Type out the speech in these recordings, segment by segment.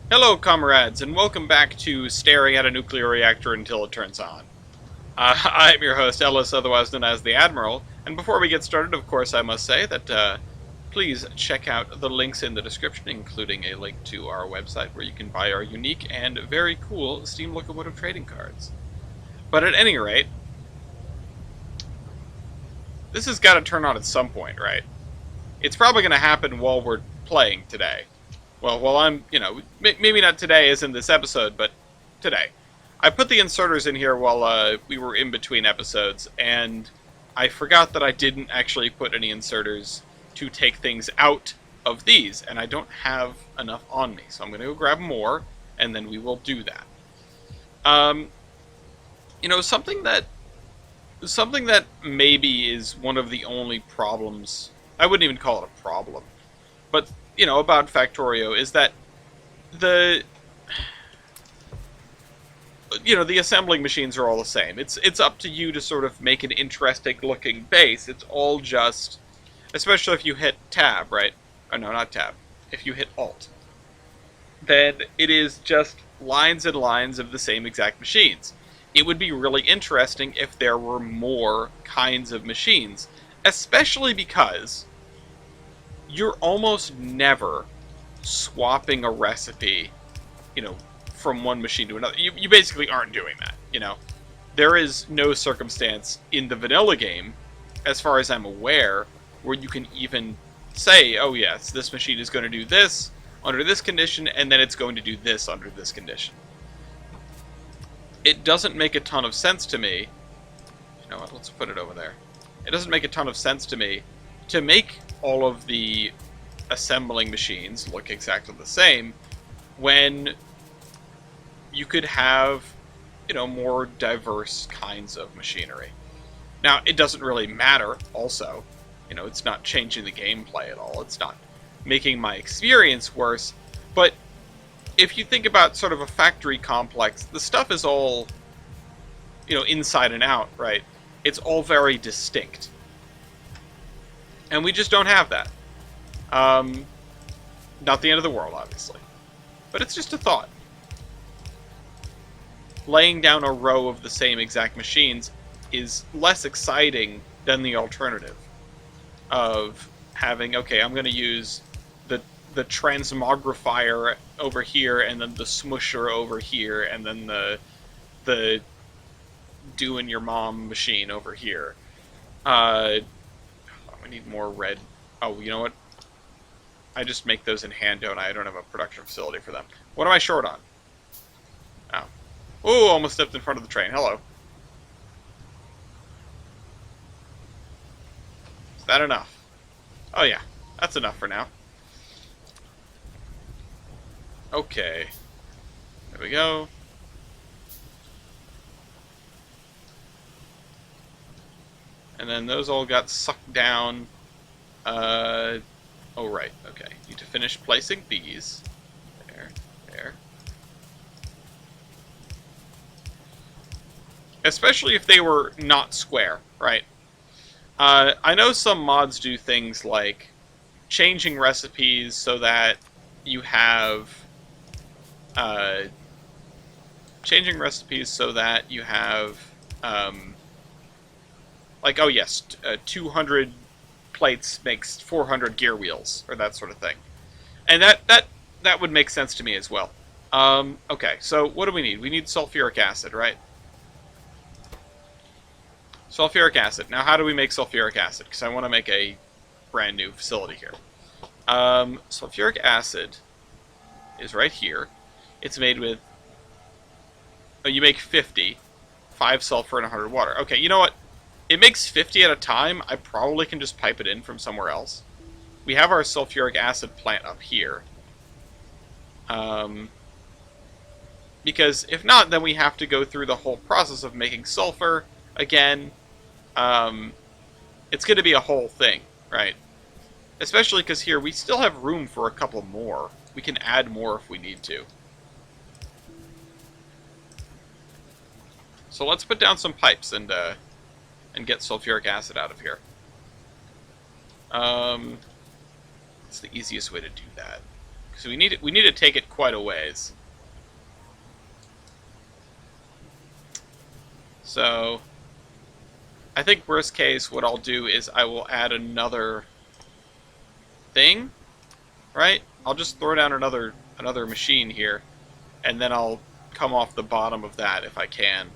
Hello, comrades, and welcome back to Staring at a Nuclear Reactor Until It Turns On. I'm your host, Ellis, otherwise known as the Admiral, and before we get started, of course, I must say that please check out the links in the description, including a link to our website where you can buy our unique and very cool Steam Locomotive trading cards. But at any rate, this has got to turn on at some point, right? It's probably going to happen while we're playing today. Well, while I'm, maybe not today as in this episode, but today. I put the inserters in here while we were in between episodes, and I forgot that I didn't actually put any inserters to take things out of these, and I don't have enough on me, so I'm going to go grab more, and then we will do that. Um, something that maybe is one of the only problems. I wouldn't even call it a problem, but about Factorio is that the the assembling machines are all the same. It's up to you to sort of make an interesting looking base. It's all just, especially if you hit tab, right? Oh no, not tab. If you hit alt, then it is just lines and lines of the same exact machines. It would be really interesting if there were more kinds of machines, especially because you're almost never swapping a recipe, from one machine to another. You basically aren't doing that. There is no circumstance in the vanilla game, as far as I'm aware, where you can even say, oh yes, this machine is going to do this under this condition, and then it's going to do this under this condition. It doesn't make a ton of sense to me. You know what, let's put it over there. It doesn't make a ton of sense to me to make all of the assembling machines look exactly the same when you could have, more diverse kinds of machinery. Now, it doesn't really matter also. It's not changing the gameplay at all. It's not making my experience worse. But if you think about sort of a factory complex, the stuff is all, inside and out, right? It's all very distinct. And we just don't have that. Not the end of the world, obviously. But it's just a thought. Laying down a row of the same exact machines is less exciting than the alternative of having, okay, I'm going to use the transmogrifier over here, and then the smusher over here, and then the doing your mom machine over here. We need more red. Oh, you know what? I just make those in hand, don't I? I don't have a production facility for them. What am I short on? Oh. Ooh, almost stepped in front of the train. Hello. Is that enough? Oh yeah, that's enough for now. Okay. There we go. And then those all got sucked down. Oh right, okay. Need to finish placing these. There. Especially if they were not square, right? I know some mods do things like changing recipes so that you have like, oh yes, 200 plates makes 400 gear wheels, or that sort of thing. And that would make sense to me as well. Okay, so what do we need? We need sulfuric acid, right? Sulfuric acid. Now, how do we make sulfuric acid? Because I want to make a brand new facility here. Sulfuric acid is right here. It's made with... Oh, you make 50. 5 sulfur and 100 water. Okay, you know what? It makes 50 at a time. I probably can just pipe it in from somewhere else. We have our sulfuric acid plant up here. Because if not, then we have to go through the whole process of making sulfur again. It's going to be a whole thing, right? Especially because here we still have room for a couple more. We can add more if we need to. So let's put down some pipes and get sulfuric acid out of here. What's the easiest way to do that? Because we need to take it quite a ways. So, I think worst case, what I'll do is I will add another thing, right? I'll just throw down another machine here, and then I'll come off the bottom of that if I can.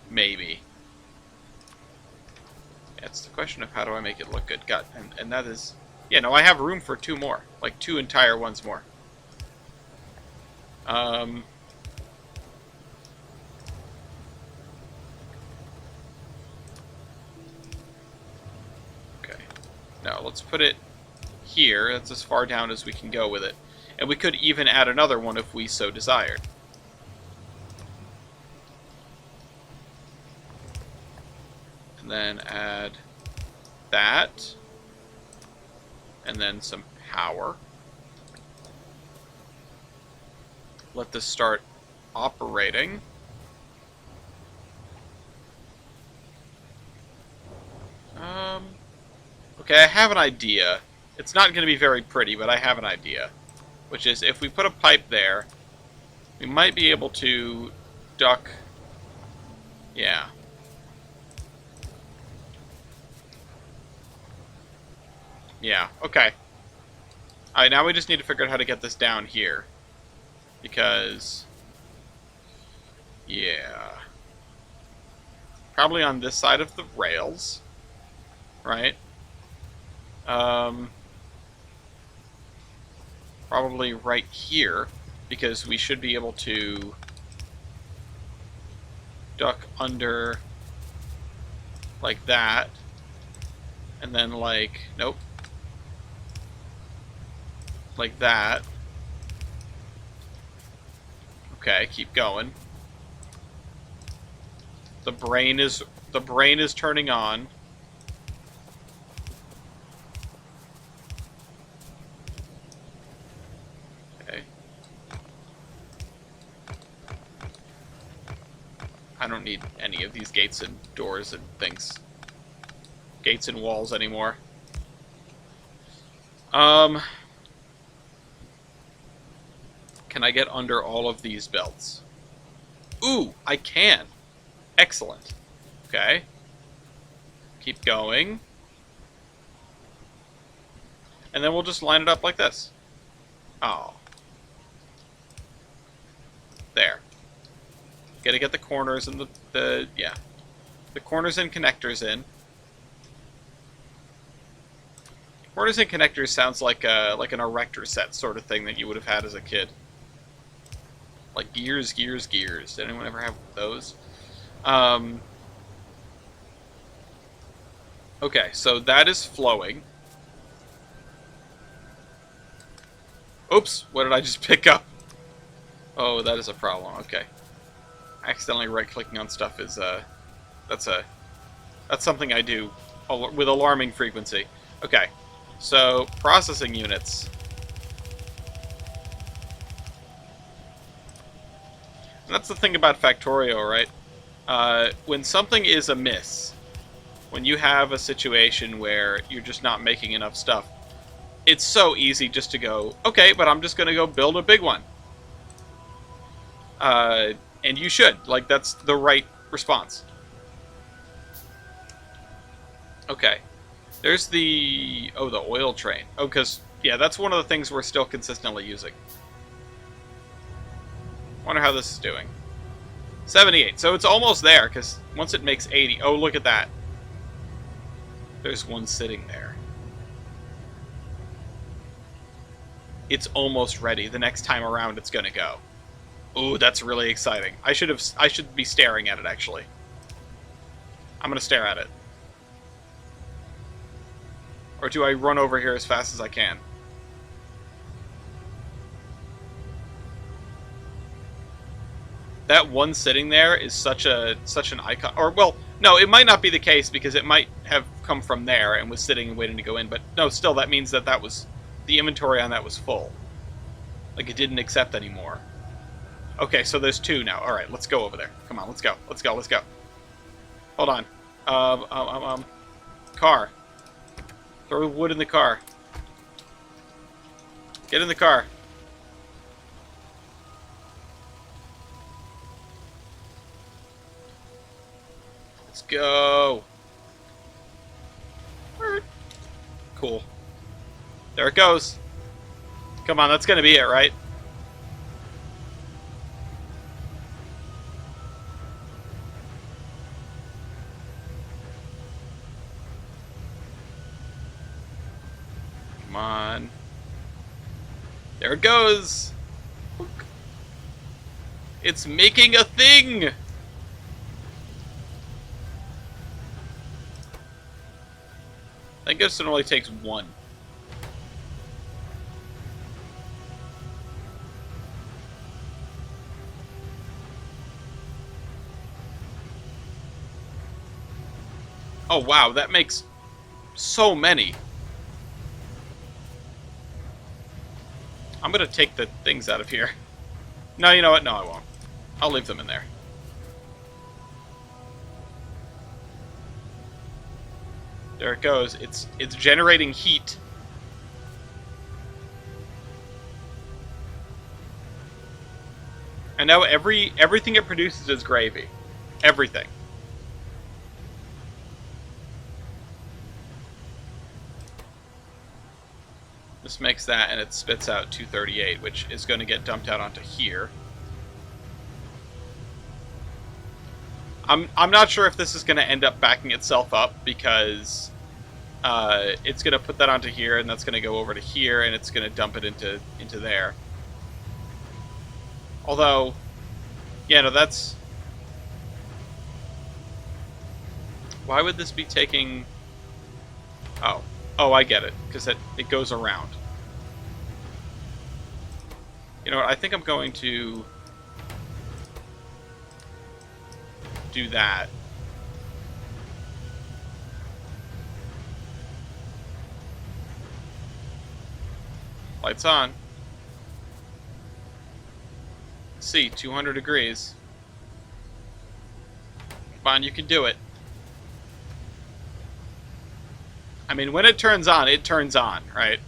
Maybe. Yeah, it's the question of how do I make it look good. And that is... Yeah, no, I have room for 2 more. Like, 2 entire ones more. Okay. Now, let's put it here. That's as far down as we can go with it. And we could even add another one if we so desired. And then add that. And then some power. Let this start operating. Okay, I have an idea. It's not going to be very pretty, but I have an idea. Which is, if we put a pipe there, we might be able to duck... Yeah. Yeah, okay. Alright, now we just need to figure out how to get this down here. Because... Yeah. Probably on this side of the rails. Right? Probably right here. Because we should be able to... duck under... like that. And then like... Nope. Like that. Okay, keep going. The brain is turning on. Okay. I don't need any of these gates and doors and things. Gates and walls anymore. Can I get under all of these belts? Ooh, I can. Excellent. Okay. Keep going. And then we'll just line it up like this. Oh. There. Gotta get the corners and the yeah. The corners and connectors in. Corners and connectors sounds like an erector set sort of thing that you would have had as a kid. Like gears, gears, gears. Did anyone ever have those? Okay, so that is flowing. Oops, what did I just pick up? Oh, that is a problem. Okay. Accidentally right-clicking on stuff is that's something I do with alarming frequency. Okay. So, processing units. And that's the thing about Factorio, right? When something is amiss, when you have a situation where you're just not making enough stuff, it's so easy just to go, okay, but I'm just going to go build a big one. And you should. Like, that's the right response. Okay. There's the... Oh, the oil train. Oh, because, yeah, that's one of the things we're still consistently using. Wonder how this is doing. 78. So it's almost there, because once it makes 80... Oh, look at that. There's one sitting there. It's almost ready. The next time around, it's going to go. Ooh, that's really exciting. I should be staring at it, actually. I'm going to stare at it. Or do I run over here as fast as I can? That one sitting there is such an icon. Or, well, no, it might not be the case because it might have come from there and was sitting and waiting to go in. But no, still, that means that was... The inventory on that was full. Like, it didn't accept anymore. Okay, so there's 2 now. Alright, let's go over there. Come on, let's go. Let's go, let's go. Hold on. Car. Throw wood in the car. Get in the car. Let's go. Cool. There it goes. Come on, that's gonna be it, right? Come on. There it goes. It's making a thing. I guess it only takes one. Oh wow, that makes so many. I'm gonna take the things out of here. No, you know what? No, I won't. I'll leave them in there. There it goes. It's generating heat. And now everything it produces is gravy. Everything. This makes that, and it spits out 238, which is going to get dumped out onto here. I'm not sure if this is going to end up backing itself up, because it's going to put that onto here, and that's going to go over to here, and it's going to dump it into there. Although, yeah, no, that's... Why would this be taking... Oh. Oh, I get it, because it goes around. You know what, I think I'm going to do that. Lights on. See, 200 degrees. Come on, you can do it. I mean, when it turns on, right?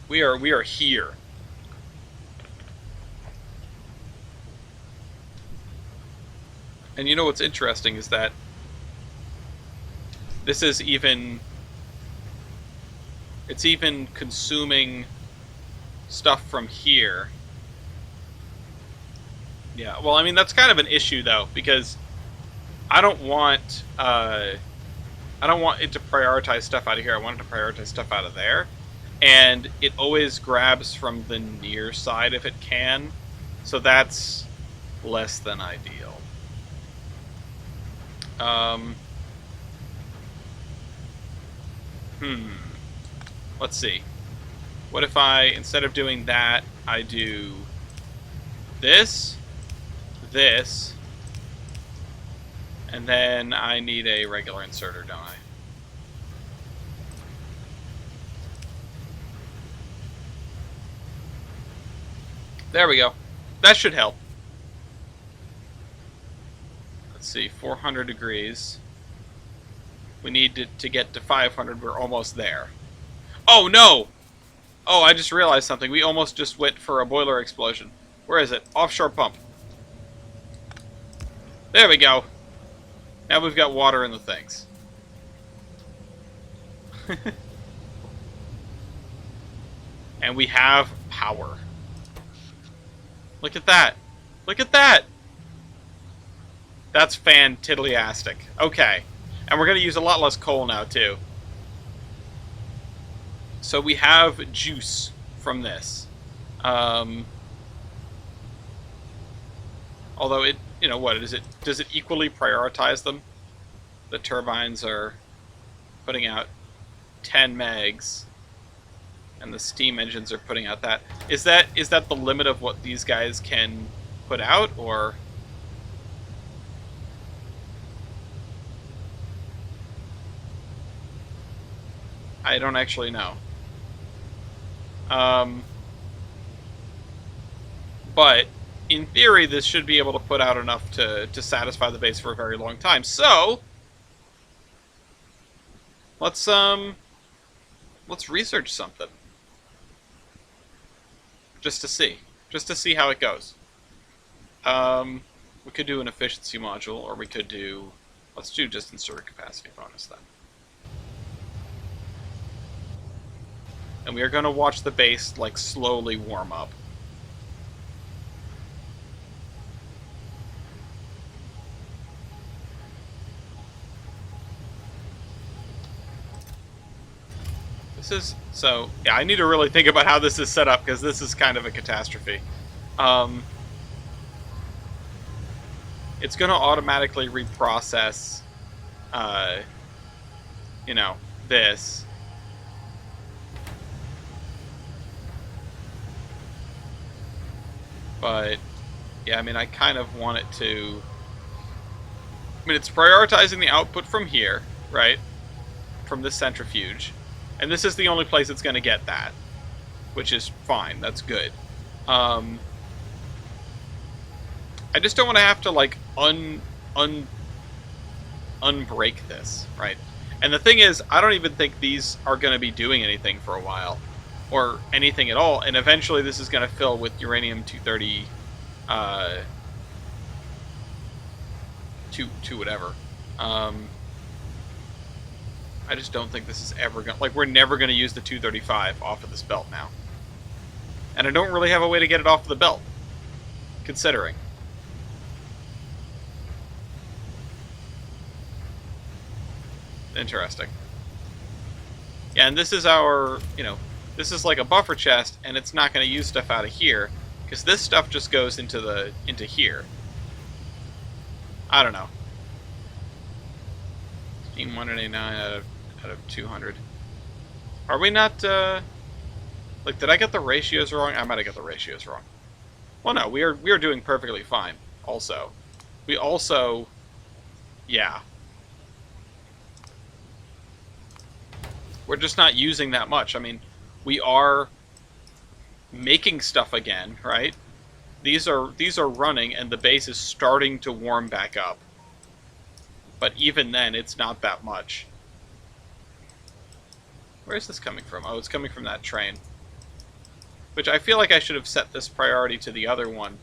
We are here. And you know what's interesting is that this is even... It's even consuming stuff from here. Yeah, well, I mean, that's kind of an issue, though, because I don't want it to prioritize stuff out of here. I want it to prioritize stuff out of there. And it always grabs from the near side if it can. So that's less than ideal. Let's see. What if I, instead of doing that, I do this, this, and then I need a regular inserter, don't I? There we go. That should help. Let's see, 400 degrees. We need to get to 500. We're almost there. Oh, no! Oh, I just realized something. We almost just went for a boiler explosion. Where is it? Offshore pump. There we go. Now we've got water in the things. And we have power. Look at that. Look at that! That's fan-tiddlyastic. Okay. And we're going to use a lot less coal now, too. So we have juice from this. Although it, you know, what is it? Does it equally prioritize them? The turbines are putting out 10 megs, and the steam engines are putting out that. Is that the limit of what these guys can put out, or? I don't actually know. But in theory, this should be able to put out enough to satisfy the base for a very long time. So let's research something. just to see how it goes. We could do an efficiency module, or we could do... Let's do just inserter capacity bonus then. And we are going to watch the base, like, slowly warm up. This is... So, yeah, I need to really think about how this is set up, because this is kind of a catastrophe. It's going to automatically reprocess, you know, this. But, yeah, I mean, I kind of want it to... I mean, it's prioritizing the output from here, right? From this centrifuge. And this is the only place it's going to get that. Which is fine. That's good. I just don't want to have to, like, unbreak this, right? And the thing is, I don't even think these are going to be doing anything for a while. Or anything at all, and eventually this is going to fill with uranium-230, to whatever. I just don't think this is ever going to... Like, we're never going to use the 235 off of this belt now. And I don't really have a way to get it off the belt, considering. Interesting. Yeah, and this is our, you know... This is like a buffer chest, and it's not going to use stuff out of here, because this stuff just goes into here. I don't know. 189 out of 200. Are we not? Like, did I get the ratios wrong? I might have got the ratios wrong. Well, no, we are doing perfectly fine. Also, yeah. We're just not using that much. I mean. We are making stuff again, right? These are running, and the base is starting to warm back up. But even then, it's not that much. Where is this coming from? Oh, it's coming from that train. Which I feel like I should have set this priority to the other one.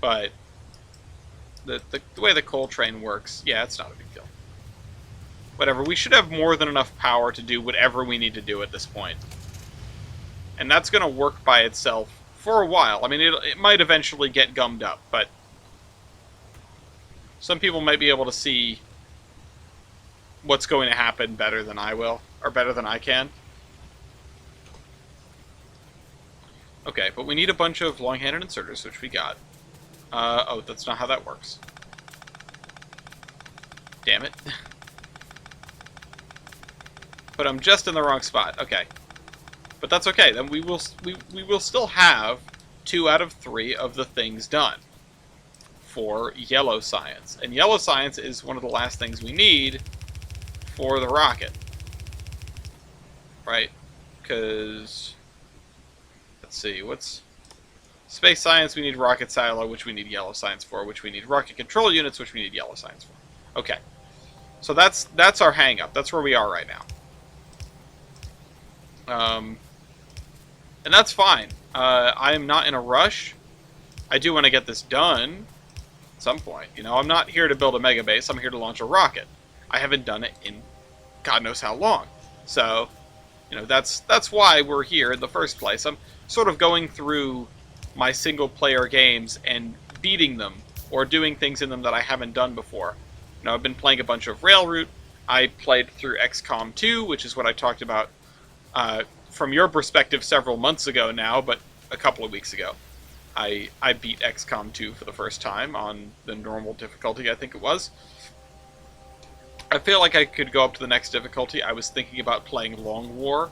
But the way the coal train works, yeah, it's not a big deal. Whatever, we should have more than enough power to do whatever we need to do at this point. And that's going to work by itself for a while. I mean, it might eventually get gummed up, but some people might be able to see what's going to happen better than I will, or better than I can. Okay, but we need a bunch of long-handed inserters, which we got. Oh, that's not how that works. Damn it. But I'm just in the wrong spot. Okay. But that's okay. Then we will still have 2 out of 3 of the things done for yellow science. And yellow science is one of the last things we need for the rocket. Right? Because, let's see, what's space science? We need rocket silo, which we need yellow science for, which we need rocket control units, which we need yellow science for. Okay. So that's our hang-up. That's where we are right now. And that's fine. I am not in a rush. I do want to get this done at some point. You know, I'm not here to build a mega base. I'm here to launch a rocket. I haven't done it in God knows how long. So, you know, that's why we're here in the first place. I'm sort of going through my single-player games and beating them, or doing things in them that I haven't done before. You know, I've been playing a bunch of Railroute. I played through XCOM 2, which is what I talked about from your perspective several months ago now, but a couple of weeks ago. I beat XCOM 2 for the first time on the normal difficulty, I think it was. I feel like I could go up to the next difficulty. I was thinking about playing Long War,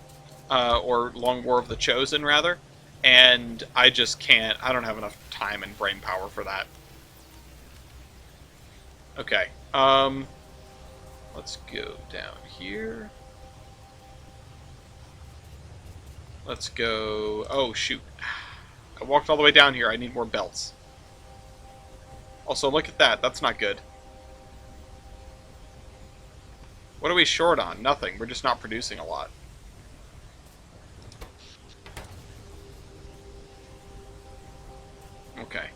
or Long War of the Chosen, rather, and I just can't. I don't have enough time and brain power for that. Okay, let's go down here. Let's go... Oh, shoot. I walked all the way down here. I need more belts. Also, look at that. That's not good. What are we short on? Nothing. We're just not producing a lot. Okay.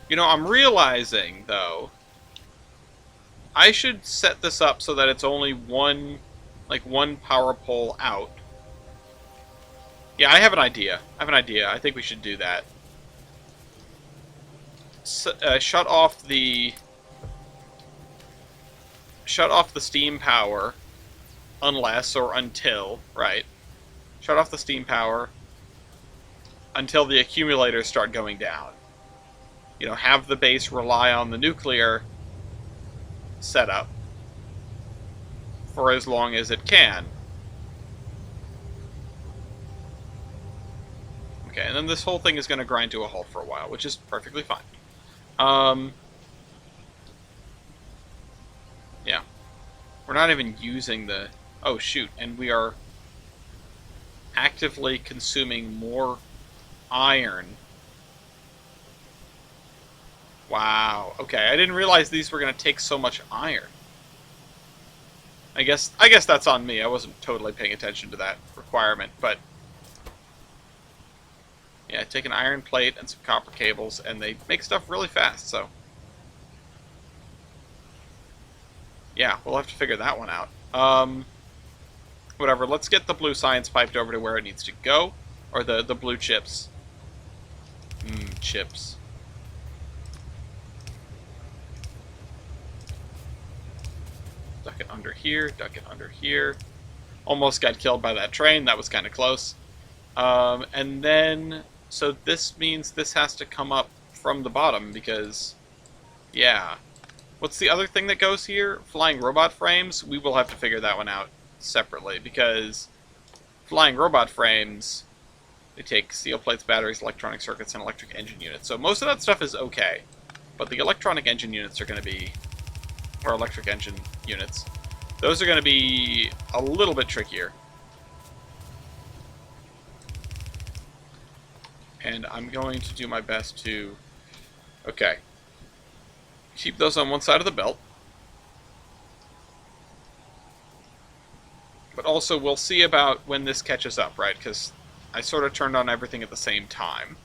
You know, I'm realizing, though, I should set this up so that it's only one, like, one power pole out. Yeah, I have an idea. I think we should do that. Shut off the steam power, unless or until, right? Shut off the steam power until the accumulators start going down. You know, have the base rely on the nuclear setup for as long as it can. Okay, and then this whole thing is going to grind to a halt for a while, which is perfectly fine. Yeah. We're not even using the... Oh, shoot. And we are actively consuming more iron. Wow. Okay, I didn't realize these were going to take so much iron. I guess that's on me. I wasn't totally paying attention to that requirement, but... Yeah, take an iron plate and some copper cables, and they make stuff really fast, so... Yeah, we'll have to figure that one out. Whatever, let's get the blue science piped over to where it needs to go. Or the blue chips. Chips. Duck it under here, duck it under here. Almost got killed by that train, that was kind of close. And then... So this means this has to come up from the bottom, because... Yeah. What's the other thing that goes here? Flying robot frames? We will have to figure that one out separately, because flying robot frames, they take steel plates, batteries, electronic circuits, and electric engine units. So most of that stuff is okay, but the electronic engine units are going to be, or electric engine units, those are going to be a little bit trickier. And I'm going to do my best to, okay, keep those on one side of the belt. But also, we'll see about when this catches up, right? Because I sort of turned on everything at the same time.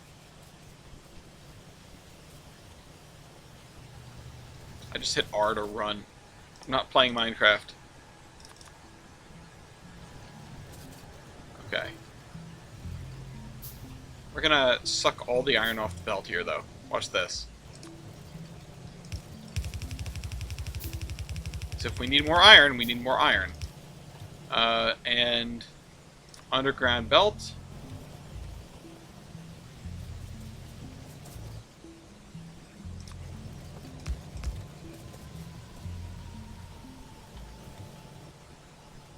I just hit R to run. I'm not playing Minecraft. Okay. We're gonna suck all the iron off the belt here, though. Watch this. So if we need more iron, we need more iron. And underground belt.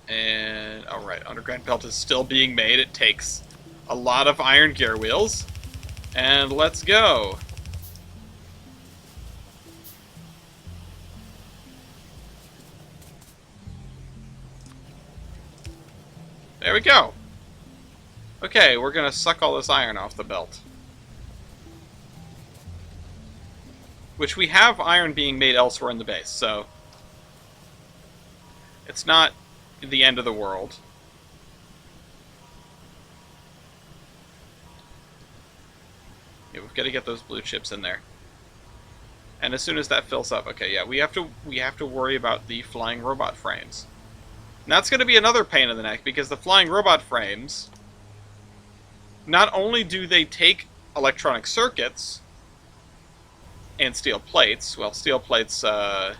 And, alright, underground belt is still being made. It takes a lot of iron gear wheels. And let's go. There we go. Okay, we're gonna suck all this iron off the belt. Which we have iron being made elsewhere in the base, so... It's not the end of the world. Yeah, we've got to get those blue chips in there. And as soon as that fills up, okay, yeah, we have to worry about the flying robot frames. And that's going to be another pain in the neck, because the flying robot frames, not only do they take electronic circuits and steel plates, well, steel plates, I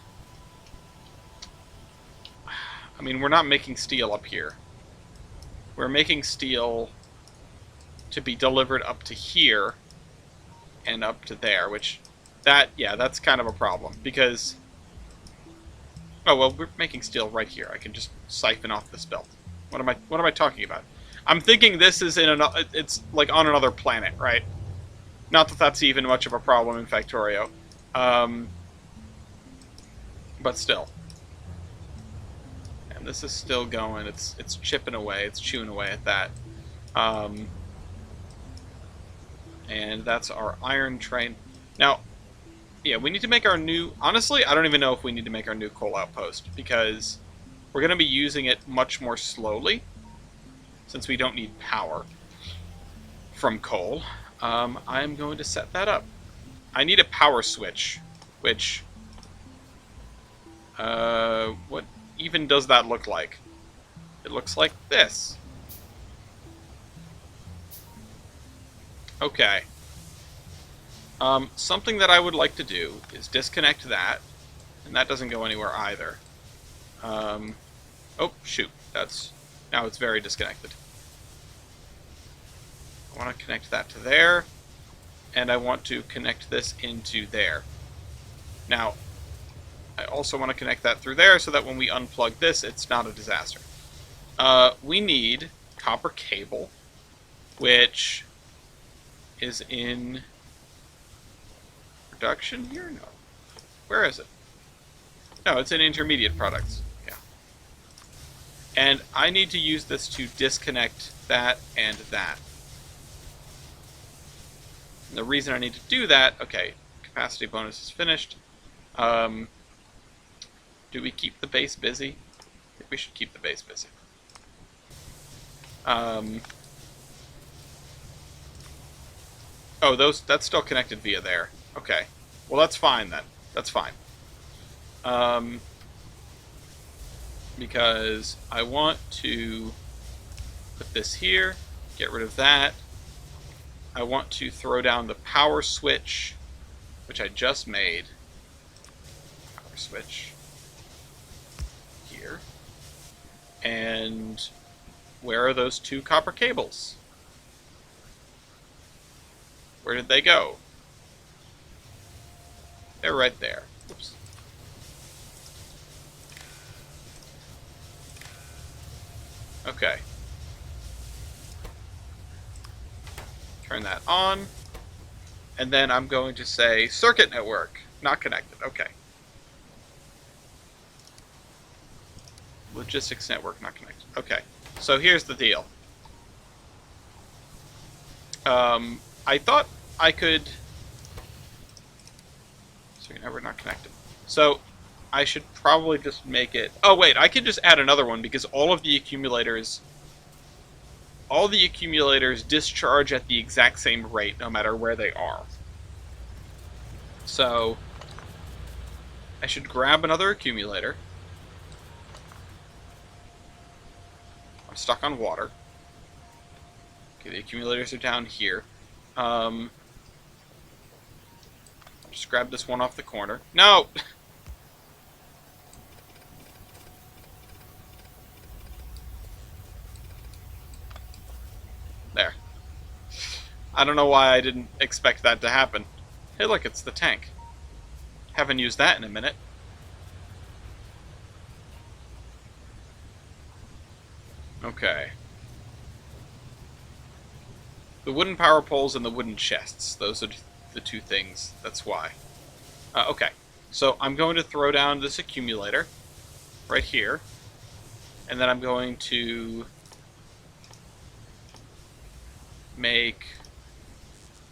mean, we're not making steel up here. We're making steel to be delivered up to here and up to there, which, yeah, that's kind of a problem, because... Oh, well, we're making steel right here. I can just siphon off this belt. What am I talking about? I'm thinking this is it's like on another planet, right? Not that that's even much of a problem in Factorio. But still. And this is still going. It's chipping away. It's chewing away at that. And that's our iron train. Now, yeah, we need to make our new... Honestly, I don't even know if we need to make our new coal outpost, because we're going to be using it much more slowly, since we don't need power from coal. I'm going to set that up. I need a power switch, which... what even does that look like? It looks like this. Okay. Something that I would like to do is disconnect that, and that doesn't go anywhere either. Oh, shoot. Now it's very disconnected. I want to connect that to there, and I want to connect this into there. Now, I also want to connect that through there so that when we unplug this, it's not a disaster. We need copper cable, which is in production here? No. Where is it? No, it's in intermediate products. Yeah. And I need to use this to disconnect that and that. And the reason I need to do that, okay, capacity bonus is finished. Do we keep the base busy? I think we should keep the base busy. Oh, that's still connected via there. Okay. Well, that's fine then. That's fine. Because I want to put this here, get rid of that. I want to throw down the power switch, which I just made. Power switch here. And where are those two copper cables? Where did they go? They're right there. Oops. Okay. Turn that on. And then I'm going to say circuit network, not connected. Okay. Logistics network, not connected. Okay. So here's the deal. I thought I could... Circuit network, not connected. So I should probably just make it... Oh, wait, I can just add another one because all the accumulators discharge at the exact same rate no matter where they are. So I should grab another accumulator. I'm stuck on water. Okay, the accumulators are down here. I'll just grab this one off the corner. No! There. I don't know why I didn't expect that to happen. Hey, look, it's the tank. Haven't used that in a minute. Okay. The wooden power poles and the wooden chests. Those are the two things. That's why. Okay. So I'm going to throw down this accumulator right here. And then I'm going to make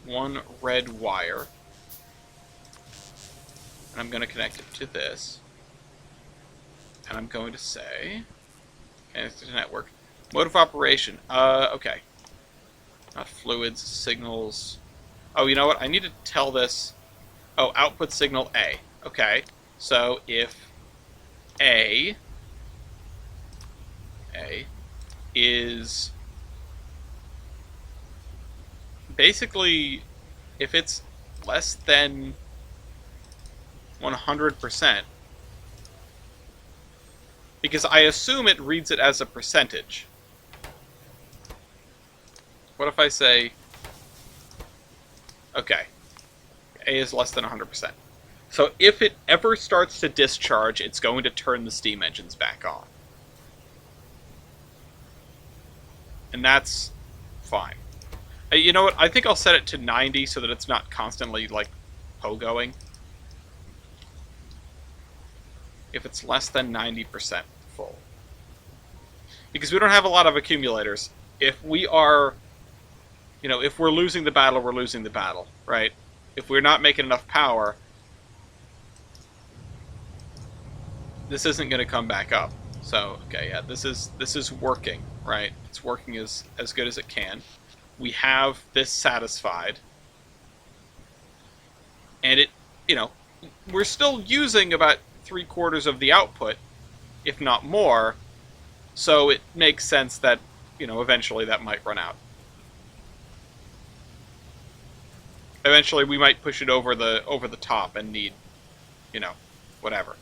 one red wire. And I'm going to connect it to this. And I'm going to say... Connect to network. Mode of operation. Okay. Not fluids, signals. Oh, you know what? I need to tell this. Oh, output signal A. Okay. So if A is basically, if it's less than 100%, because I assume it reads it as a percentage. What if I say, okay, A is less than 100%. So if it ever starts to discharge, it's going to turn the steam engines back on. And that's fine. You know what? I think I'll set it to 90 so that it's not constantly, like, pogoing. If it's less than 90% full. Because we don't have a lot of accumulators. If we are... You know, if we're losing the battle, we're losing the battle, right? If we're not making enough power, this isn't going to come back up. So, okay, yeah, this is working, right? It's working as good as it can. We have this satisfied. And it, you know, we're still using about 3/4 of the output, if not more, so it makes sense that, eventually that might run out. Eventually we might push it over the top and need, whatever.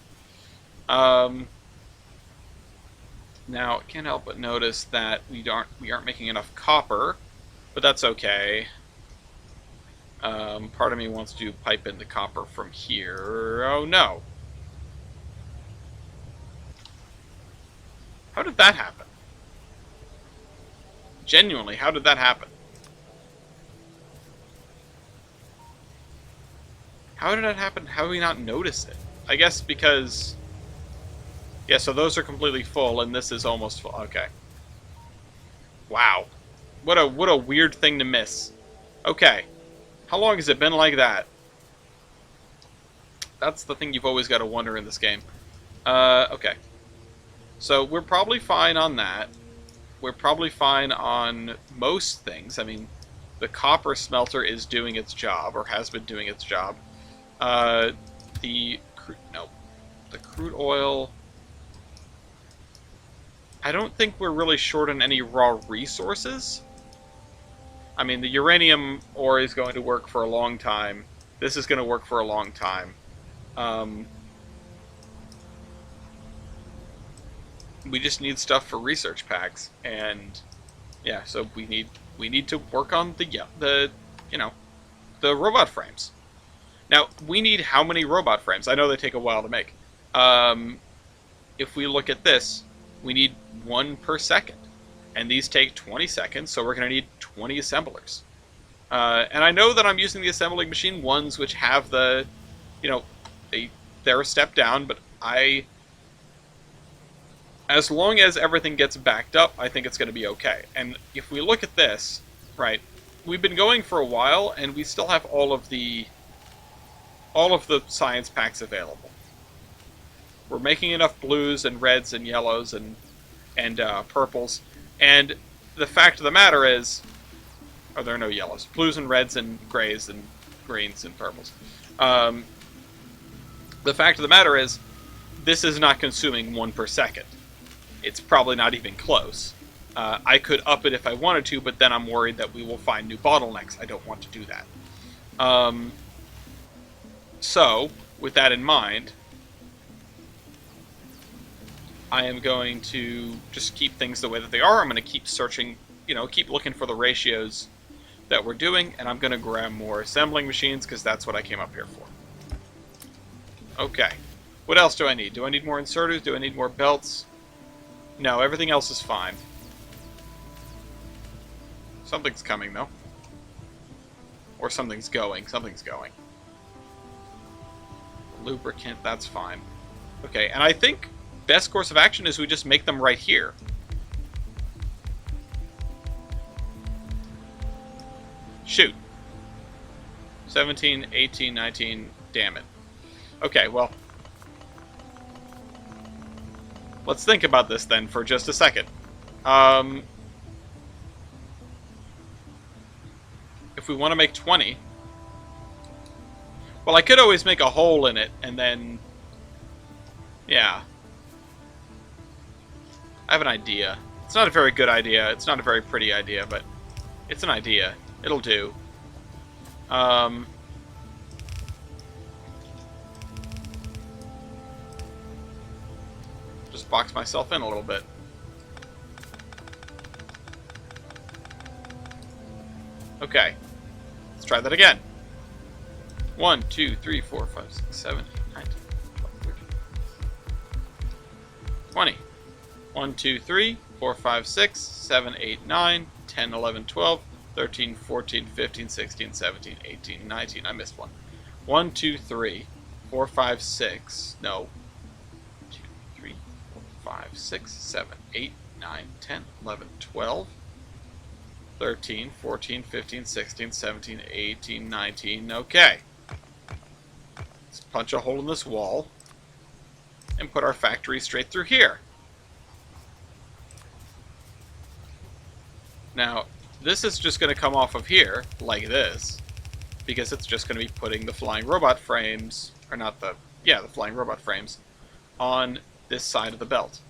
Now, I can't help but notice that we aren't making enough copper, but that's okay. Part of me wants to pipe in the copper from here. Oh no. How did that happen? Genuinely, how did that happen? How did that happen? How did we not notice it? I guess because... Yeah, so those are completely full, and this is almost full. Okay. Wow. What a weird thing to miss. Okay. How long has it been like that? That's the thing you've always got to wonder in this game. Okay. So we're probably fine on that. We're probably fine on most things. I mean, the copper smelter is doing its job, or has been doing its job. The crude oil... I don't think we're really short on any raw resources. I mean, the uranium ore is going to work for a long time. This is going to work for a long time. We just need stuff for research packs, and yeah, so we need to work on the robot frames. Now, we need how many robot frames? I know they take a while to make. If we look at this, we need 1 per second. And these take 20 seconds, so we're going to need 20 assemblers. And I know that I'm using the assembling machine ones which have the, they're a step down, but as long as everything gets backed up, I think it's going to be okay. And if we look at this, right, we've been going for a while, and we still have all of the science packs available. We're making enough blues and reds and yellows and purples. And the fact of the matter is... Oh, there are no yellows. Blues and reds and grays and greens and purples. The fact of the matter is, this is not consuming 1 per second. It's probably not even close. I could up it if I wanted to, but then I'm worried that we will find new bottlenecks. I don't want to do that. So, with that in mind, I am going to just keep things the way that they are. I'm going to keep searching, keep looking for the ratios that we're doing, and I'm going to grab more assembling machines, because that's what I came up here for. Okay. What else do I need? Do I need more inserters? Do I need more belts? No, everything else is fine. Something's coming, though. Or something's going. Something's going. Lubricant, that's fine. Okay, and I think best course of action is we just make them right here. Shoot. 17, 18, 19, damn it. Okay, well, let's think about this then for just a second. If we want to make 20... Well, I could always make a hole in it, and then... Yeah. I have an idea. It's not a very good idea. It's not a very pretty idea, but it's an idea. It'll do. Just box myself in a little bit. Okay. Let's try that again. 1, 2, 3, 4, 5, 6, 7, 8, 9, 10, 12, 13, 20. 1, 2, 3, 4, 5, 6, 7, 8, 9, 10, 11, 12, 13, 14, 15, 16, 17, 18, 19. I missed one. 1, 2, 3, 4, 5, 6. No. 2, 3, 4, 5, 6, 7, 8, 9, 10, 11, 12, 13, 14, 15, 16, 17, 18, 19. Okay. Let's punch a hole in this wall and put our factory straight through here. Now, this is just going to come off of here, like this, because it's just going to be putting the flying robot frames, or not the, yeah, the flying robot frames, on this side of the belt.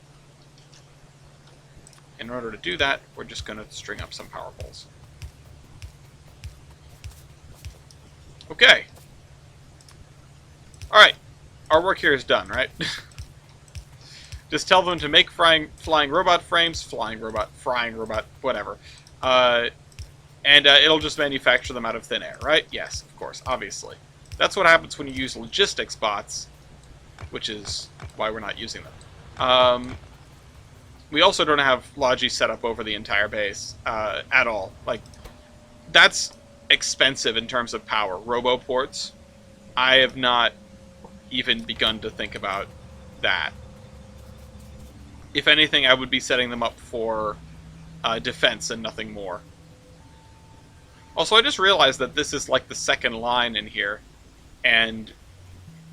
In order to do that, we're just going to string up some power poles. Okay. Alright. Our work here is done, right? Just tell them to make flying robot frames, frying robot, whatever. And it'll just manufacture them out of thin air, right? Yes, of course, obviously. That's what happens when you use logistics bots, which is why we're not using them. We also don't have Logi set up over the entire base at all. Like, that's expensive in terms of power. Roboports, I have not even begun to think about that. If anything, I would be setting them up for defense and nothing more. Also, I just realized that this is like the second line in here, and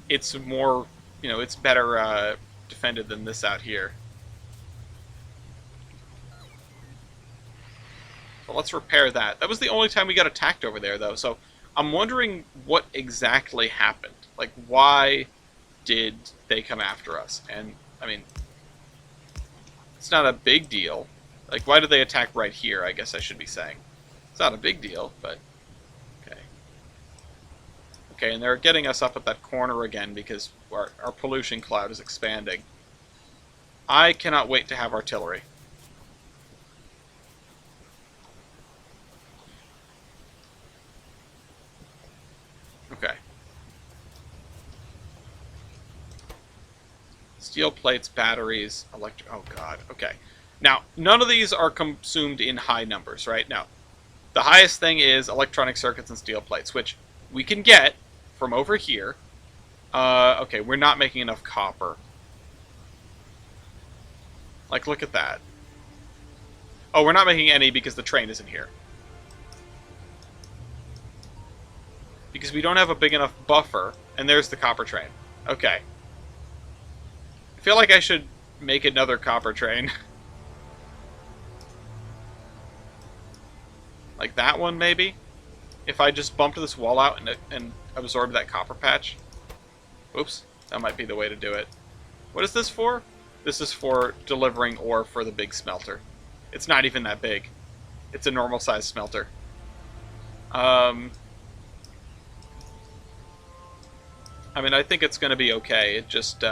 it's more, you know, it's better defended than this out here. So let's repair that. That was the only time we got attacked over there, though, so I'm wondering what exactly happened. Like, why did they come after us? And, I mean, it's not a big deal. Like, why did they attack right here, I guess I should be saying. It's not a big deal, but okay. Okay, and they're getting us up at that corner again because our pollution cloud is expanding. I cannot wait to have artillery. Okay. Steel plates, batteries, electric... Oh, God. Okay. Now, none of these are consumed in high numbers, right? Now, the highest thing is electronic circuits and steel plates, which we can get from over here. Okay, we're not making enough copper. Like, look at that. Oh, we're not making any because the train isn't here. Because we don't have a big enough buffer, and there's the copper train. Okay. I feel like I should make another copper train. Like that one, maybe? If I just bumped this wall out and absorbed that copper patch. Oops, that might be the way to do it. What is this for? This is for delivering ore for the big smelter. It's not even that big. It's a normal-sized smelter. I mean, I think it's going to be okay. It just,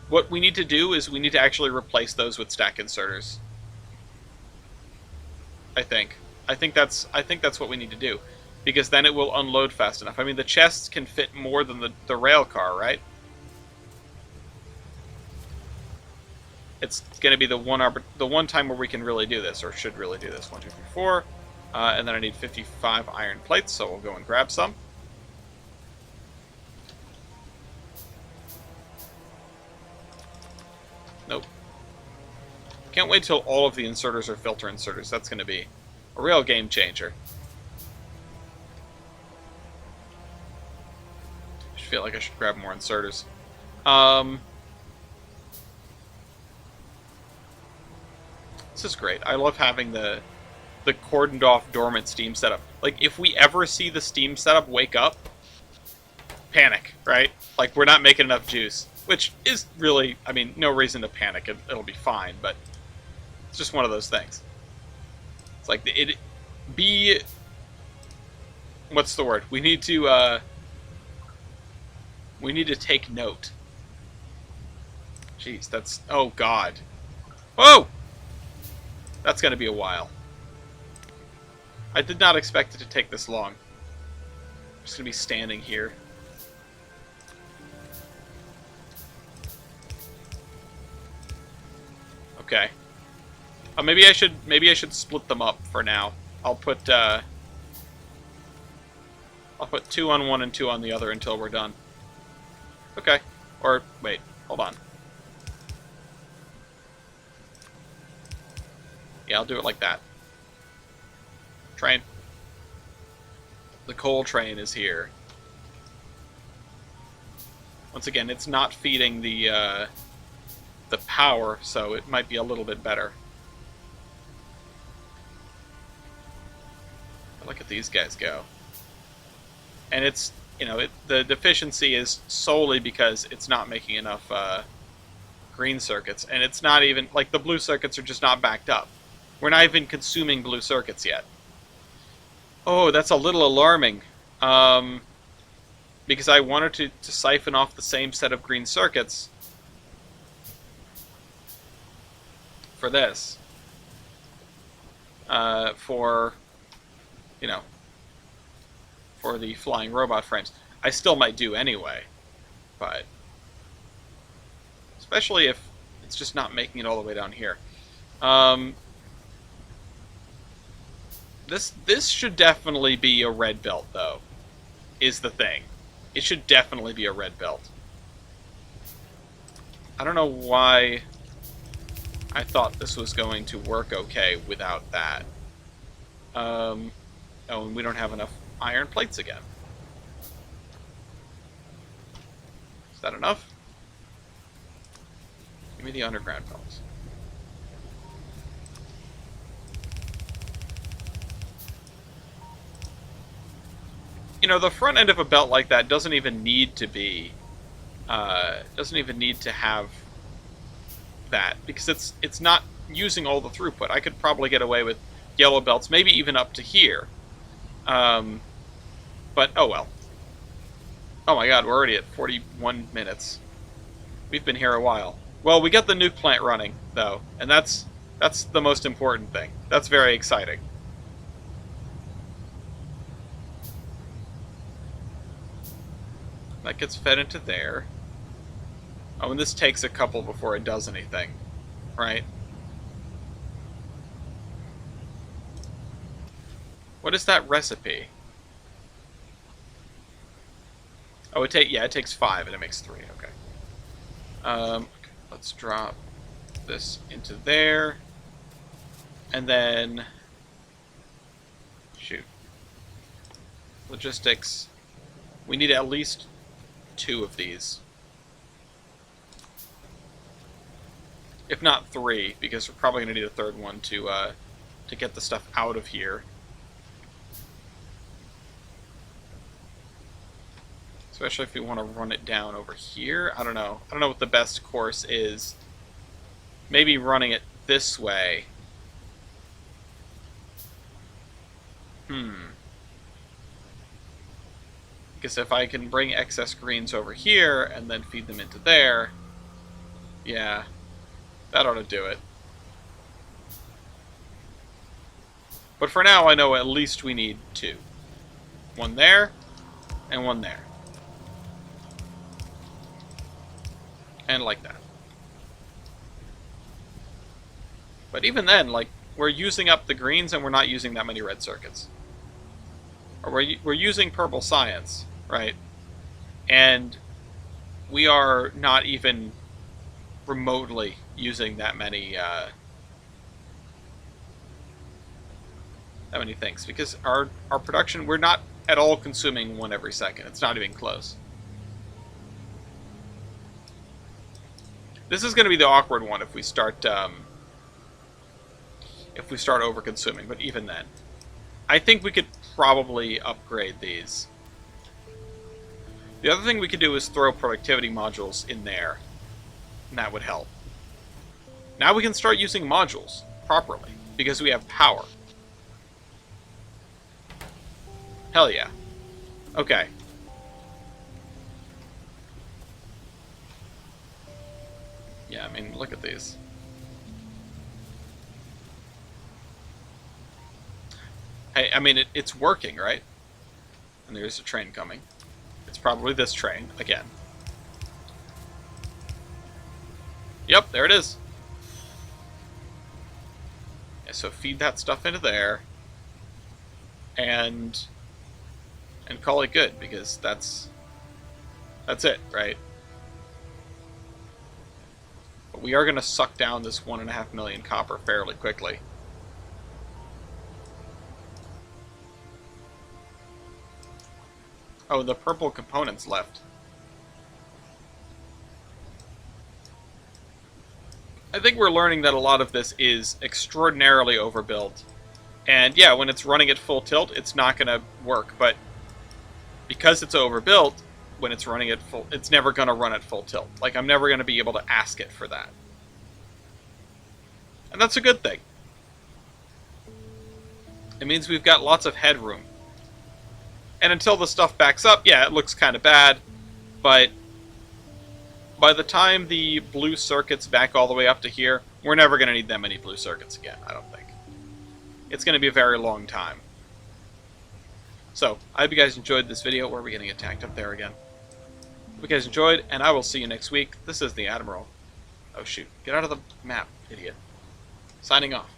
what we need to do is we need to actually replace those with stack inserters. I think that's what we need to do, because then it will unload fast enough. I mean, the chests can fit more than the rail car, right? It's going to be the one time where we can really do this, or should really do this. 1, 2, 3, 4, and then I need 55 iron plates, so we'll go and grab some. Nope. Can't wait till all of the inserters are filter inserters. That's going to be a real game changer. I feel like I should grab more inserters. This is great. I love having the cordoned off dormant Steam setup. Like, if we ever see the Steam setup wake up, panic, right? Like, we're not making enough juice. Which is really, I mean, no reason to panic. It'll be fine, but it's just one of those things. It's like, what's the word? We need to take note. Jeez, that's, oh God. Whoa! That's gonna be a while. I did not expect it to take this long. I'm just gonna be standing here. Okay. Maybe I should split them up for now. I'll put 2 on one and 2 on the other until we're done. Okay. Or wait, hold on. Yeah, I'll do it like that. Train. The coal train is here. Once again, it's not feeding the power, so it might be a little bit better. look at these guys go. And it's, you know, the deficiency is solely because it's not making enough green circuits. And it's not even, like, the blue circuits are just not backed up. We're not even consuming blue circuits yet. Oh, that's a little alarming. Because I wanted to siphon off the same set of green circuits for this. For, you know, for the flying robot frames. I still might do anyway, but especially if it's just not making it all the way down here. This should definitely be a red belt, though, is the thing. It should definitely be a red belt. I don't know why I thought this was going to work okay without that. Oh, and we don't have enough iron plates again. Is that enough? Give me the underground belts. You know, the front end of a belt like that doesn't even need to be, doesn't even need to have that, because it's not using all the throughput. I could probably get away with yellow belts, maybe even up to here. But, oh well. Oh my god, we're already at 41 minutes. We've been here a while. Well, we got the nuke plant running, though, and that's the most important thing. That's very exciting. That gets fed into there. Oh, and this takes a couple before it does anything, right? What is that recipe? Oh, it takes 5 and it makes 3. Okay. Let's drop this into there, and then shoot. Logistics. We need at least 2 of these, if not 3, because we're probably going to need a third one to get the stuff out of here. Especially if we want to run it down over here. I don't know. I don't know what the best course is. Maybe running it this way. Because if I can bring excess greens over here and then feed them into there, yeah, that ought to do it. But for now, I know at least we need 2. One there, and one there. And like that. But even then, like, we're using up the greens and we're not using that many red circuits. Or we're using purple science, right? And we are not even remotely using that many things, because our production, we're not at all consuming one every second. It's not even close. This is going to be the awkward one if we start over-consuming, but even then. I think we could probably upgrade these. The other thing we could do is throw productivity modules in there, and that would help. Now we can start using modules properly, because we have power. Hell yeah. Okay. Yeah, I mean, look at these. Hey, I mean, it's working, right? And there's a train coming. It's probably this train, again. Yep, there it is. Yeah, so feed that stuff into there. And call it good, because that's it, right? But we are going to suck down this 1.5 million copper fairly quickly. Oh, the purple components left. I think we're learning that a lot of this is extraordinarily overbuilt, And yeah, when it's running at full tilt, it's not going to work. But because it's overbuilt, when it's running at full, it's never going to run at full tilt. Like, I'm never going to be able to ask it for that. And that's a good thing. It means we've got lots of headroom. And until the stuff backs up, yeah, it looks kind of bad. But by the time the blue circuits back all the way up to here, we're never going to need that many blue circuits again, I don't think. It's going to be a very long time. So, I hope you guys enjoyed this video. Where are we getting attacked? Up there again. Hope you guys enjoyed, and I will see you next week. This is the Admiral. Oh shoot, get out of the map, idiot. Signing off.